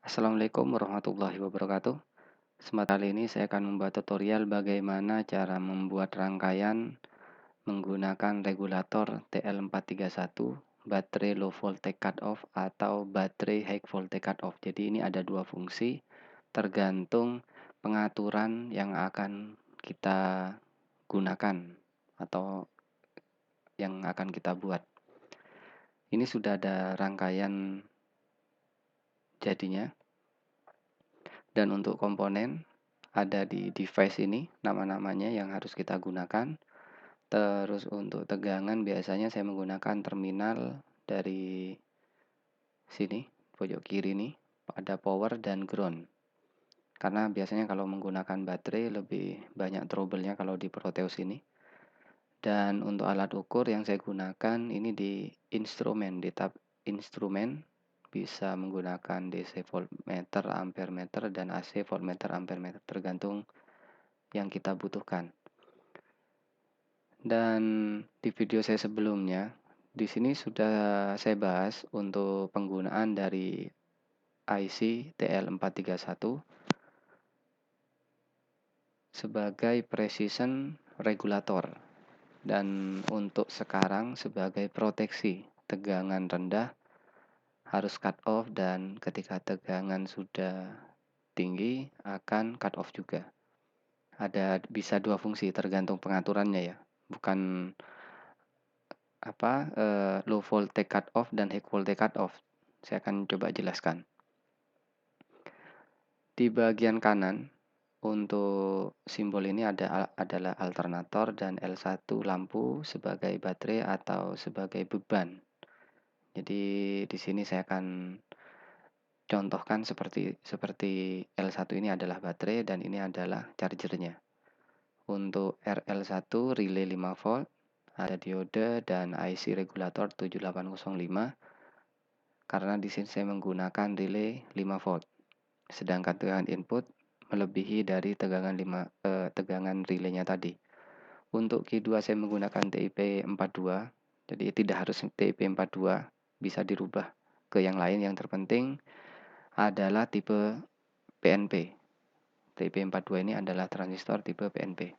Assalamualaikum warahmatullahi wabarakatuh. Kesempatan kali ini saya akan membuat tutorial bagaimana cara membuat rangkaian menggunakan regulator TL431, baterai low voltage cutoff atau baterai high voltage cutoff. Jadi ini ada dua fungsi tergantung pengaturan yang akan kita gunakan atau yang akan kita buat. Ini sudah ada rangkaian jadinya. Dan untuk komponen ada di device ini nama-namanya yang harus kita gunakan. Terus untuk tegangan biasanya saya menggunakan terminal dari sini, pojok kiri nih, ada power dan ground. Karena biasanya kalau menggunakan baterai lebih banyak trouble-nya kalau di Proteus ini. Dan untuk alat ukur yang saya gunakan ini di instrumen, di tab instrumen bisa menggunakan DC voltmeter, ampermeter, dan AC voltmeter, ampermeter tergantung yang kita butuhkan. Dan di video saya sebelumnya, di sini sudah saya bahas untuk penggunaan dari IC TL431 sebagai precision regulator dan untuk sekarang sebagai proteksi tegangan rendah harus cut off dan ketika tegangan sudah tinggi akan cut off juga. Ada bisa dua fungsi tergantung pengaturannya ya, bukan low voltage cut off dan high voltage cut off. Saya akan coba jelaskan. Di bagian kanan untuk simbol ini adalah alternator dan L1 lampu sebagai baterai atau sebagai beban. Jadi di sini saya akan contohkan seperti L1 ini adalah baterai dan ini adalah chargernya. Untuk RL1 relay 5 volt, ada diode dan IC regulator 7805 karena di sini saya menggunakan relay 5 volt. Sedangkan tegangan input melebihi dari tegangan relaynya tadi. Untuk Q2 saya menggunakan TIP 42, jadi tidak harus TIP 42, bisa dirubah ke yang lain. Yang terpenting adalah tipe PNP. TIP 42 ini adalah transistor tipe PNP.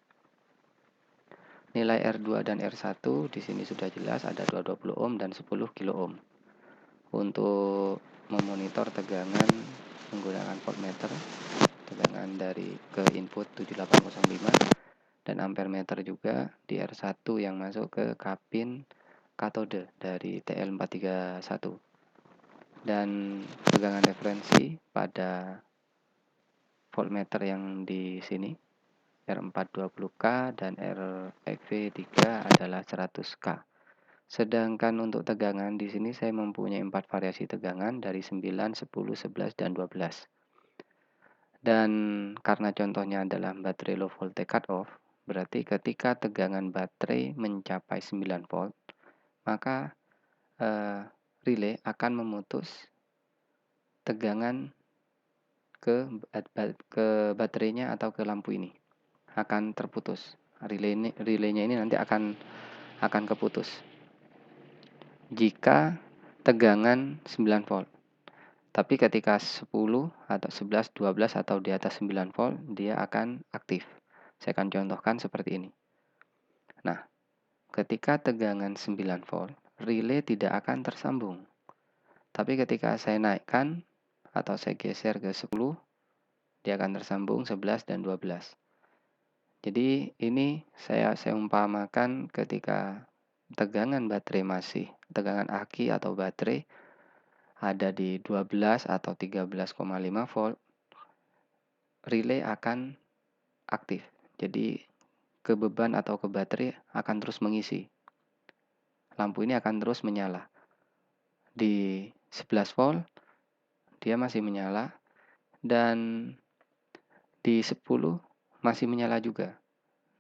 Nilai R2 dan R1 di sini sudah jelas, ada 220 ohm dan 10 kilo ohm. Untuk memonitor tegangan menggunakan voltmeter, tegangan dari ke input 7805 dan ampermeter juga di R1 yang masuk ke kapin katode dari TL431. Dan tegangan referensi pada voltmeter yang di sini R420K dan RV3 adalah 100K. Sedangkan untuk tegangan di sini saya mempunyai 4 variasi tegangan dari 9, 10, 11, dan 12. Dan karena contohnya adalah baterai low voltage cut off, berarti ketika tegangan baterai mencapai 9 volt, maka relay akan memutus tegangan ke baterainya atau ke lampu ini. Akan terputus. Relaynya ini nanti akan keputus jika tegangan 9 volt. Tapi ketika 10 atau 11, 12 atau di atas 9 volt, dia akan aktif. Saya akan contohkan seperti ini. Nah, ketika tegangan 9 volt, relay tidak akan tersambung. Tapi ketika saya naikkan atau saya geser ke 10, dia akan tersambung 11 dan 12. Jadi ini saya umpamakan ketika tegangan baterai tegangan aki atau baterai ada di 12 atau 13,5 volt, relay akan aktif. Jadi ke beban atau ke baterai akan terus mengisi. Lampu ini akan terus menyala. Di 11 volt dia masih menyala dan di 10 masih menyala juga.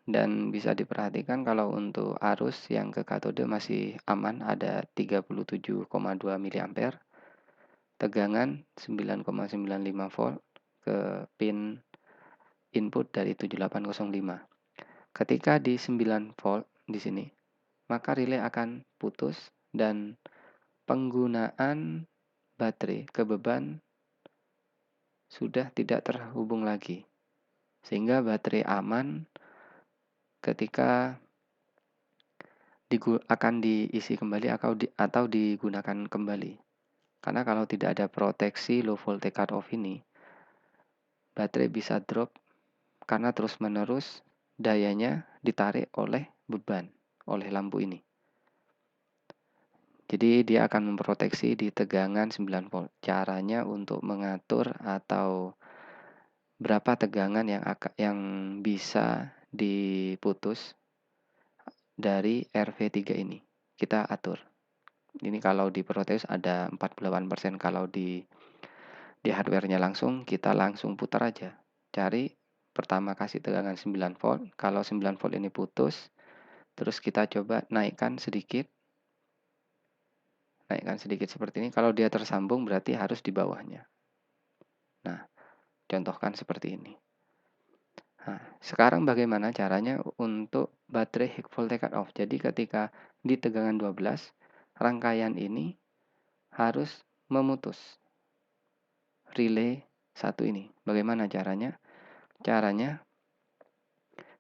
Dan bisa diperhatikan kalau untuk arus yang ke katode masih aman, ada 37,2 mA. Tegangan 9,95 volt ke pin input dari 7805. Ketika di 9 volt di sini, maka relay akan putus dan penggunaan baterai ke beban sudah tidak terhubung lagi, sehingga baterai aman ketika akan diisi kembali atau digunakan kembali. Karena kalau tidak ada proteksi low voltage cutoff ini, baterai bisa drop karena terus-menerus dayanya ditarik oleh beban, oleh lampu ini. Jadi dia akan memproteksi di tegangan 9 volt. Caranya untuk mengatur atau berapa tegangan yang bisa diputus dari RV3 ini. Kita atur. Ini kalau di Proteus ada 48%, kalau di hardware-nya langsung kita langsung putar aja. Cari pertama kasih tegangan 9 volt. Kalau 9 volt ini putus, terus kita coba naikkan sedikit seperti ini. Kalau dia tersambung berarti harus di bawahnya. Nah, contohkan seperti ini. Nah, sekarang bagaimana caranya untuk baterai high voltage cutoff? Jadi ketika di tegangan 12, rangkaian ini harus memutus relay satu ini. Bagaimana caranya? Caranya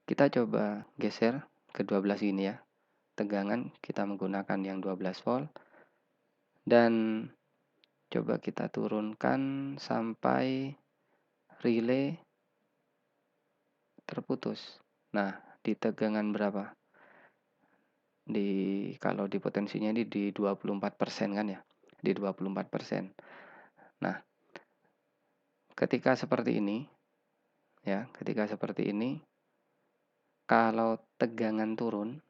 kita coba geser ke 12 ini ya. Tegangan kita menggunakan yang 12 volt. Dan coba kita turunkan sampai relay terputus. Nah, di tegangan berapa? Kalau di potensinya ini di 24% kan ya? Di 24%. Nah, ketika seperti ini, kalau tegangan turun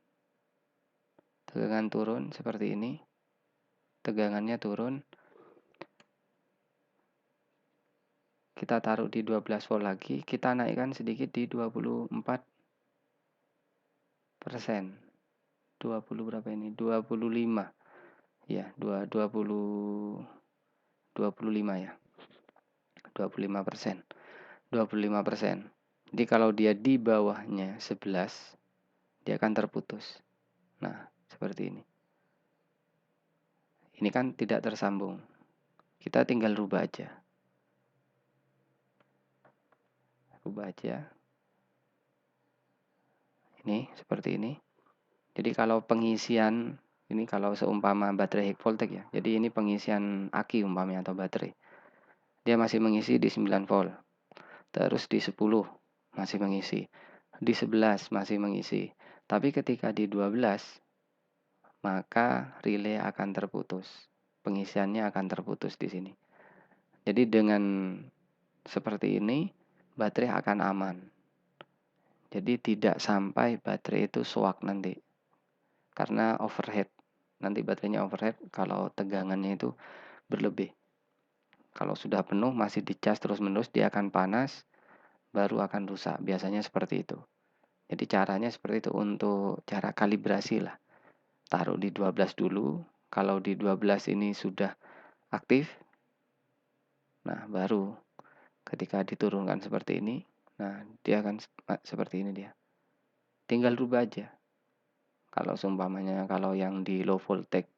seperti ini, tegangannya turun, kita taruh di 12 volt lagi, kita naikkan sedikit di 24%. 20 berapa ini? 25. Ya, 25 ya. 25%. 25%. Jadi kalau dia di bawahnya 11, dia akan terputus. Nah, seperti ini. Ini kan tidak tersambung. Kita tinggal rubah aja. Ini seperti ini. Jadi kalau pengisian ini kalau seumpama baterai high voltage ya. Jadi ini pengisian aki umpamanya atau baterai. Dia masih mengisi di 9 volt. Terus di 10 masih mengisi. Di 11 masih mengisi. Tapi ketika di 12 maka relay akan terputus. Pengisiannya akan terputus di sini. Jadi dengan seperti ini baterai akan aman. Jadi tidak sampai baterai itu shock nanti. Karena overheat. Nanti baterainya overheat kalau tegangannya itu berlebih. Kalau sudah penuh masih dicas terus-menerus dia akan panas baru akan rusak. Biasanya seperti itu. Jadi caranya seperti itu untuk cara kalibrasi lah. Taruh di 12 dulu. Kalau di 12 ini sudah aktif. Nah, baru ketika diturunkan seperti ini. Nah, dia akan seperti ini dia. Tinggal rubah aja. Kalau seumpamanya kalau yang di low voltage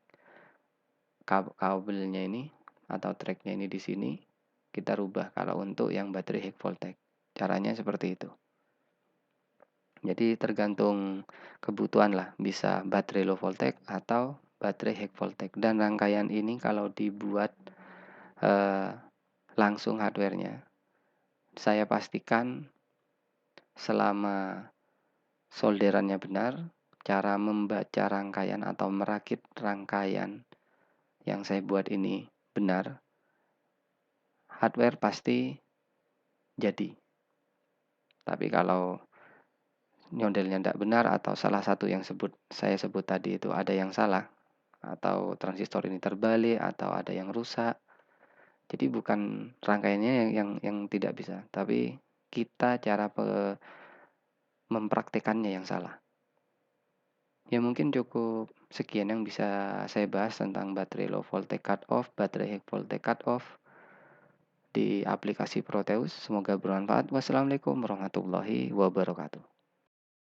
kabelnya ini atau tracknya ini di sini kita rubah kalau untuk yang baterai high voltage. Caranya seperti itu. Jadi tergantung kebutuhan lah, bisa baterai low voltage atau baterai high voltage. Dan rangkaian ini kalau dibuat langsung hardware-nya, saya pastikan selama solderannya benar, cara membaca rangkaian atau merakit rangkaian yang saya buat ini benar, hardware pasti jadi. Tapi kalau nyondelnya tidak benar atau salah satu yang saya sebut tadi itu ada yang salah, atau transistor ini terbalik atau ada yang rusak, jadi bukan rangkaiannya yang tidak bisa, tapi kita cara mempraktekannya yang salah. Ya mungkin cukup sekian yang bisa saya bahas tentang baterai low voltage cutoff, baterai high voltage cutoff di aplikasi Proteus. Semoga bermanfaat. Wassalamualaikum warahmatullahi wabarakatuh.